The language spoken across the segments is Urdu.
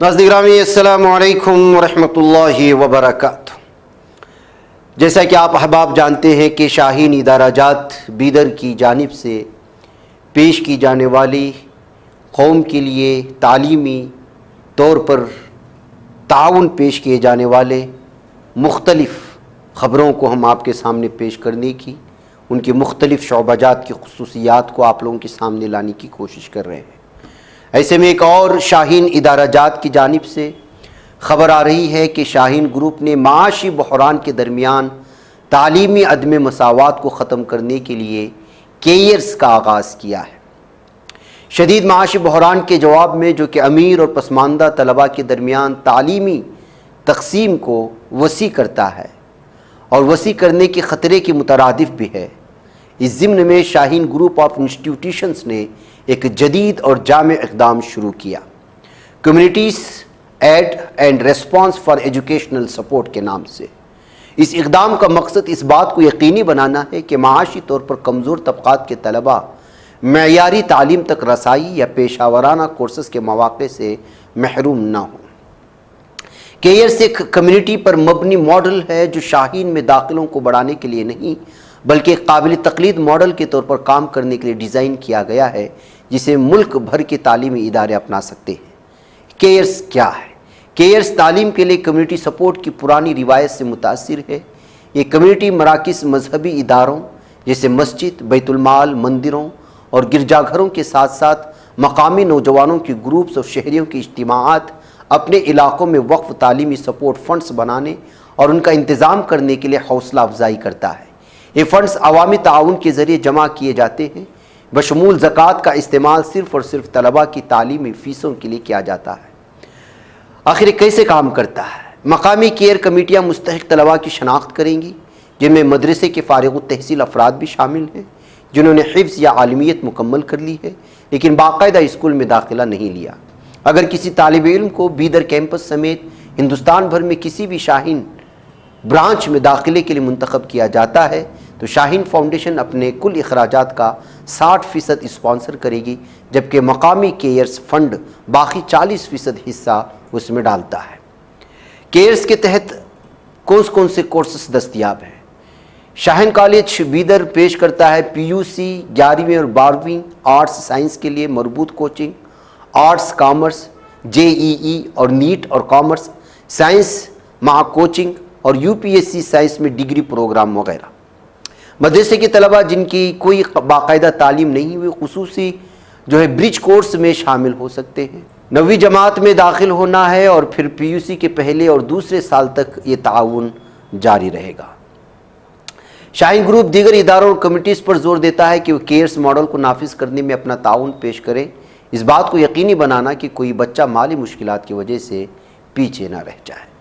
ناظرین گرامی السلام علیکم ورحمۃ اللہ وبرکاتہ۔ جیسا کہ آپ احباب جانتے ہیں کہ شاہین ادارہ جات بیدر کی جانب سے پیش کی جانے والی قوم کے لیے تعلیمی طور پر تعاون پیش کیے جانے والے مختلف خبروں کو ہم آپ کے سامنے پیش کرنے کی، ان کی مختلف شعبہ جات کی خصوصیات کو آپ لوگوں کے سامنے لانے کی کوشش کر رہے ہیں۔ ایسے میں ایک اور شاہین ادارہ جات کی جانب سے خبر آ رہی ہے کہ شاہین گروپ نے معاشی بحران کے درمیان تعلیمی عدم مساوات کو ختم کرنے کے لیے کیئرز کا آغاز کیا ہے۔ شدید معاشی بحران کے جواب میں، جو کہ امیر اور پسماندہ طلباء کے درمیان تعلیمی تقسیم کو وسیع کرتا ہے اور وسیع کرنے کے خطرے کے مترادف بھی ہے، اس ضمن میں شاہین گروپ آف انسٹیٹیوشنز نے ایک جدید اور جامع اقدام شروع کیا، communities aid and response for educational support کے نام سے۔ اس اقدام کا مقصد اس بات کو یقینی بنانا ہے کہ معاشی طور پر کمزور طبقات کے طلباء معیاری تعلیم تک رسائی یا پیشہ ورانہ کورسز کے مواقع سے محروم نہ ہوں۔ کیئرز ایک کمیونٹی پر مبنی ماڈل ہے جو شاہین میں داخلوں کو بڑھانے کے لیے نہیں بلکہ ایک قابل تقلید ماڈل کے طور پر کام کرنے کے لیے ڈیزائن کیا گیا ہے، جسے ملک بھر کے تعلیمی ادارے اپنا سکتے ہیں۔ کیئرز کیا ہے؟ کیئرز تعلیم کے لیے کمیونٹی سپورٹ کی پرانی روایت سے متاثر ہے۔ یہ کمیونٹی مراکز مذہبی اداروں جیسے مسجد، بیت المال، مندروں اور گرجا گھروں کے ساتھ ساتھ مقامی نوجوانوں کے گروپس اور شہریوں کے اجتماعات اپنے علاقوں میں وقف تعلیمی سپورٹ فنڈز بنانے اور ان کا انتظام کرنے کے لیے حوصلہ افزائی کرتا ہے۔ یہ فنڈز عوامی تعاون کے ذریعے جمع کیے جاتے ہیں، بشمول زکوٰۃ کا استعمال صرف اور صرف طلباء کی تعلیمی فیسوں کے لیے کیا جاتا ہے۔ آخر یہ کیسے کام کرتا ہے؟ مقامی کیئر کمیٹیاں مستحق طلباء کی شناخت کریں گی، جن میں مدرسے کے فارغ التحصیل افراد بھی شامل ہیں جنہوں نے حفظ یا عالمیت مکمل کر لی ہے لیکن باقاعدہ اسکول میں داخلہ نہیں لیا۔ اگر کسی طالب علم کو بیدر کیمپس سمیت ہندوستان بھر میں کسی بھی شاہین برانچ میں داخلے کے لیے منتخب کیا جاتا ہے تو شاہین فاؤنڈیشن اپنے کل اخراجات کا 60% اسپانسر کرے گی، جبکہ مقامی کیئرز فنڈ باقی 40% حصہ اس میں ڈالتا ہے۔ کیئرز کے تحت کون سے کورسز دستیاب ہیں؟ شاہین کالج بیدر پیش کرتا ہے PUC 11ویں اور 12ویں آرٹس سائنس کے لیے مربوط کوچنگ، آرٹس کامرس، JEE اور نیٹ اور کامرس سائنس مع کوچنگ اور UPSC سائنس میں ڈگری پروگرام وغیرہ۔ مدرسے کے طلباء جن کی کوئی باقاعدہ تعلیم نہیں ہوئی خصوصی برج کورس میں شامل ہو سکتے ہیں۔ 9ویں جماعت میں داخل ہونا ہے اور پھر PUC کے پہلے اور دوسرے سال تک یہ تعاون جاری رہے گا۔ شاہین گروپ دیگر اداروں اور کمیٹیز پر زور دیتا ہے کہ وہ کیئرز ماڈل کو نافذ کرنے میں اپنا تعاون پیش کریں، اس بات کو یقینی بنانا کہ کوئی بچہ مالی مشکلات کی وجہ سے پیچھے نہ رہ جائے۔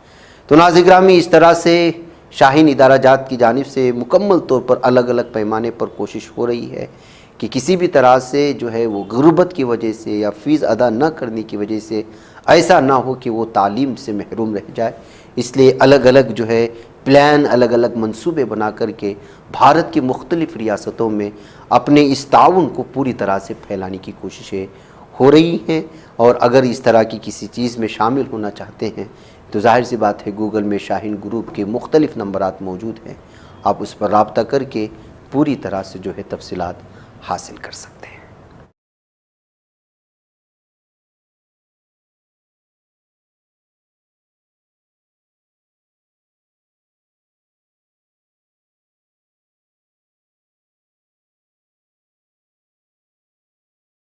تو ناظرین گرامی، اس طرح سے شاہین ادارہ جات کی جانب سے مکمل طور پر الگ الگ پیمانے پر کوشش ہو رہی ہے کہ کسی بھی طرح سے وہ غربت کی وجہ سے یا فیس ادا نہ کرنے کی وجہ سے ایسا نہ ہو کہ وہ تعلیم سے محروم رہ جائے۔ اس لیے الگ الگ پلان، الگ الگ منصوبے بنا کر کے بھارت کی مختلف ریاستوں میں اپنے اس تعاون کو پوری طرح سے پھیلانے کی کوششیں ہو رہی ہیں، اور اگر اس طرح کی کسی چیز میں شامل ہونا چاہتے ہیں تو ظاہر سی بات ہے گوگل میں شاہین گروپ کے مختلف نمبرات موجود ہیں، آپ اس پر رابطہ کر کے پوری طرح سے تفصیلات حاصل کر سکتے ہیں۔